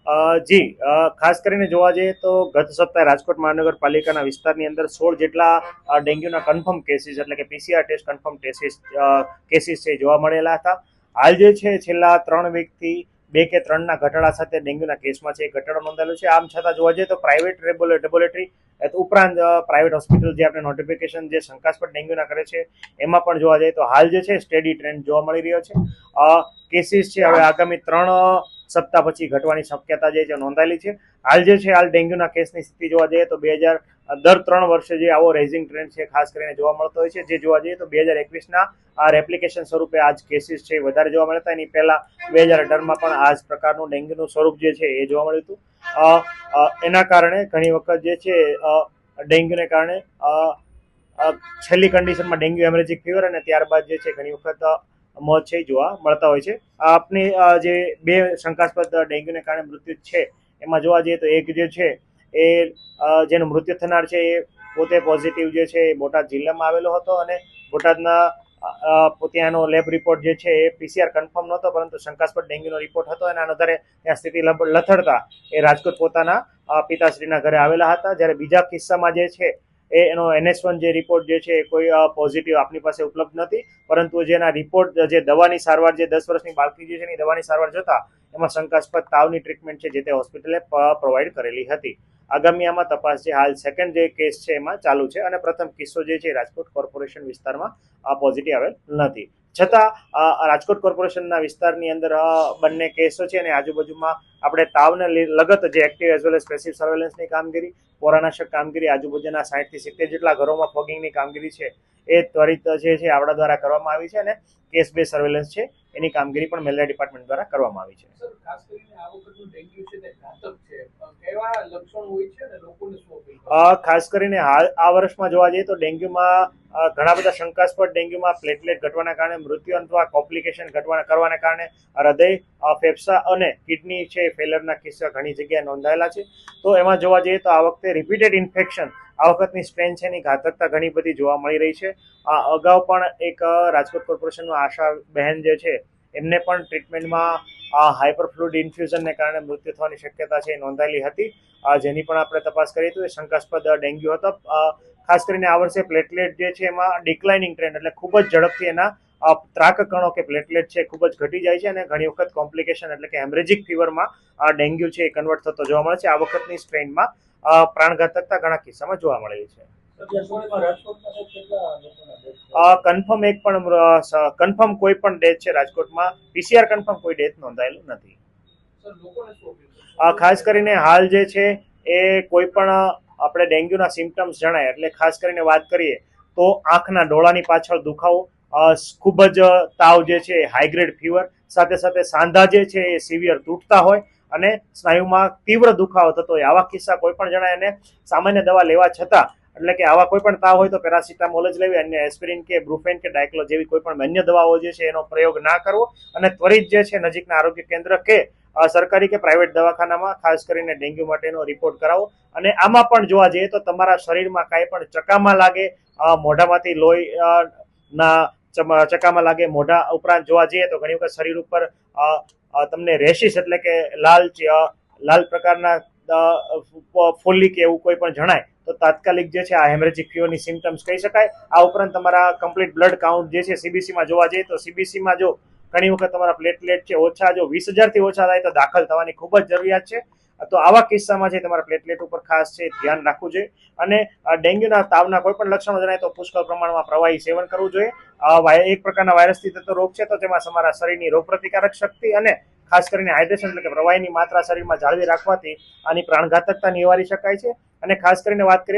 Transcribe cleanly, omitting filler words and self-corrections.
જી ખાસ કરીને જોવા જઈએ તો ગત સપ્તાહે રાજકોટ મહાનગરપાલિકાના વિસ્તારની અંદર 16 જેટલા ડેન્ગ્યુના કન્ફર્મ કેસીસ એટલે કે પીસીઆર ટેસ્ટ કન્ફર્મ કેસીસ છે જોવા મળેલા હતા. હાલ જે છે છેલ્લા 3 વીકથી 2 કે 3ના ઘટાડા સાથે ડેન્ગ્યુના કેસમાં છે ઘટાડો નોંધાયેલો છે. આમ છતાં જોવા જઈએ તો પ્રાઇવેટ લેબોરેટરી ઉપરાંત પ્રાઇવેટ હોસ્પિટલ જે આપણે નોટિફિકેશન જે શંકાસ્પદ ડેન્ગ્યુના કરે છે એમાં પણ જોવા જઈએ તો હાલ જે છે સ્ટેડી ટ્રેન્ડ જોવા મળી રહ્યો છે. કેસીસ છે હવે આગામી 3 સપ્તાહ પછી ઘટવાની શક્યતા જે છે નોંધાયેલી છે. હાલ જે છે હાલ ડેન્ગ્યુના કેસની સ્થિતિ જોવા જઈએ તો દર 3 વર્ષે જે આવો રેઝિંગ ટ્રેન્ડ છે ખાસ કરીને જોવા મળતો હોય છે. જે જોવા જઈએ તો 2021ના આ રેપ્લિકેશન સ્વરૂપે આજ કેસીસ છે વધારે જોવા મળતા. એની પહેલા 2018માં પણ આ જ પ્રકારનું ડેન્ગ્યુનું સ્વરૂપ જે છે એ જોવા મળ્યું હતું. એના કારણે ઘણી વખત જે છે ડેન્ગ્યુને કારણે છેલ્લી કન્ડિશનમાં ડેન્ગ્યુ હેમરેજિક ફીવર અને ત્યારબાદ જે છે ઘણી વખત મોત છે જોવા મળતા હોય છે. આપની જે 2 શંકાસ્પદ ડેન્ગ્યુને કારણે મૃત્યુ છે એમાં જોવા જઈએ તો એક જે છે એ જેનું મૃત્યુ થનાર છે એ પોતે પોઝિટિવ જે છે એ બોટાદ જિલ્લામાં આવેલો હતો અને બોટાદના ત્યાંનો લેબ રિપોર્ટ જે છે એ પીસીઆર કન્ફર્મ નહોતો પરંતુ શંકાસ્પદ ડેન્ગ્યુનો રિપોર્ટ હતો અને આના આધારે ત્યાં સ્થિતિ લથડતા એ રાજકોટ પોતાના પિતાશ્રીના ઘરે આવેલા હતા. જ્યારે બીજા કિસ્સામાં જે છે એનો NS1 જે રિપોર્ટ જે છે કોઈ પોઝિટિવ આપની પાસે ઉપલબ્ધ નથી પરંતુ જેના રિપોર્ટ જે દવાની સારવાર જે 10 વર્ષની બાળકી જે છે એની દવાની સારવાર જતા એમાં શંકાસ્પદ તાવની ટ્રીટમેન્ટ છે જે તે હોસ્પિટલે પ્રોવાઈડ કરેલી હતી. આગામી આમાં તપાસ છે. હાલ સેકન્ડ જે કેસ છે એમાં ચાલુ છે અને પ્રથમ કિસ્સો જે છે રાજકોટ કોર્પોરેશન વિસ્તારમાં પોઝિટિવ આવેલ નથી. છતાં રાજકોટ કોર્પોરેશનના વિસ્તારની અંદર બંને કેસો છે અને આજુબાજુમાં આપણે તાવને લગત જે active as well as passive સર્વેલન્સની કામગીરી, પોરાનાશક કામગીરી, આજુબાજુના 60 થી 70 જેટલા ઘરોમાં ફોગિંગની કામગીરી છે એ ત્વરિત જે છે આપણા દ્વારા કરવામાં આવી છે અને કેસ બેઝ સર્વેલન્સ છે એની કામગીરી પણ મેલેરિયા ડિપાર્ટમેન્ટ દ્વારા કરવામાં આવી છે. ખાસ કરીને હાલ આ વર્ષમાં જોવા જઈએ તો ડેન્ગ્યુમાં ઘણા બધા શંકાસ્પદ ડેન્ગ્યુમાં પ્લેટલેટ ઘટવાના કારણે મૃત્યુ અથવા કોમ્પ્લિકેશન કરવાના કારણે હૃદય, ફેફસા અને કિડની છે ફેલરના કિસ્સા ઘણી જગ્યાએ નોંધાયેલા છે. તો એમાં જોવા જઈએ તો આ વખતે રિપીટેડ ઇન્ફેક્શન આ વખતની સ્ટ્રેન છે એની ઘાતકતા ઘણી બધી જોવા મળી રહી છે. અગાઉ પણ એક રાજકોટ કોર્પોરેશનનું આશા બહેન જે છે એમને પણ ટ્રીટમેન્ટમાં હાઇપરફ્લુઇડ ઇન્ફ્યુઝનને કારણે મૃત્યુ થવાની શક્યતા છે એ નોંધાયેલી હતી. જેની પણ આપણે તપાસ કરી તો એ શંકાસ્પદ ડેન્ગ્યુ હતો. ખાસ કરીને આ વર્ષે પ્લેટલેટ જે છે એમાં ડિક્લાઇનિંગ ટ્રેન્ડ એટલે ખૂબ જ ઝડપથી એના ત્રાક કણો કે પ્લેટલેટ છે ખૂબ જ ઘટી જાય છે અને ઘણી વખત કોમ્પ્લિકેશન એટલે કે હેમરેજિક ફીવરમાં ડેન્ગ્યુ છે એ કન્વર્ટ થતો જોવા મળે છે. આ વખતની સ્ટ્રેનમાં પ્રાણઘાતકતા ઘણા કિસ્સામાં જોવા મળેલી છે. કન્ફર્મ કોઈ પણ ડેથ છે રાજકોટમાં પીસીઆર કન્ફર્મ કોઈ ડેથ નોંધાયેલું નથી. ખાસ કરીને હાલ જે છે એ કોઈ પણ આપણે ડેન્ગ્યુના સિમ્ટમ્સ જણાય એટલે ખાસ કરીને વાત કરીએ તો આંખના ડોળાની પાછળ દુખાવો, ખૂબ જ તાવ જે છે હાઈગ્રેડ ફીવર, સાથે સાથે સાંધા જે છે એ સિવિયર તૂટતા હોય અને સ્નાયુમાં તીવ્ર દુખાવો થતો હોય આવા કિસ્સા કોઈ પણ જણાય અને સામાન્ય દવા લેવા છતાં એટલે કે આવા કોઈ પણ તાવ હોય તો પેરાસિટામોલ જ લેવી, અન્ય એસ્પિરિન કે બ્રુફેન કે ડાયક્લો જેવી કોઈ પણ અન્ય દવાઓ જે છે એનો પ્રયોગ ના કરવો અને ત્વરિત જે છે નજીકના આરોગ્ય કેન્દ્ર કે સરકારી કે પ્રાઇવેટ દવાખાનામાં ખાસ કરીને ડેન્ગ્યુ માટેનો રિપોર્ટ કરાવો. અને આમાં પણ જોવા જઈએ તો તમારા શરીરમાં કાંઈ પણ ચકામાં લાગે, મોઢામાંથી લોહી ના ચકામાં લાગે, મોઢા ઉપરાંત જોવા જઈએ તો ઘણી વખત શરીર ઉપર તમને રેશિસ એટલે કે લાલ પ્રકારના ફોલ્લી કે એવું કોઈ પણ જણાય તો તાત્કાલિક જે છે આ હેમરેજિક ફીવરની સિમ્ટમ્સ કહી શકાય. આ ઉપરાંત તમારા કમ્પ્લીટ બ્લડ કાઉન્ટ જે છે સીબીસીમાં જોવા જઈએ તો સીબીસીમાં જો ઘણી વખત તમારા પ્લેટલેટ છે ઓછા જો 20,000થી ઓછા થાય તો દાખલ થવાની ખૂબ જ જરૂરિયાત છે. તો આવા કિસ્સામાં છે તમારા પ્લેટલેટ ઉપર ખાસ છે ધ્યાન રાખવું જોઈએ અને ડેન્ગ્યુના તાવના કોઈ પણ લક્ષણો જણાય તો પુષ્કળ પ્રમાણમાં પ્રવાહી સેવન કરવું જોઈએ. એક પ્રકારના વાયરસથી થતો રોગ છે તો તેમાં તમારા શરીરની રોગપ્રતિકારક શક્તિ અને ખાસ કરીને હાઇડ્રેશન એટલે કે પ્રવાહીની માત્રા શરીરમાં જાળવી રાખવાથી આની પ્રાણઘાતકતા નિવારી શકાય છે. અને ખાસ કરીને વાત કરીએ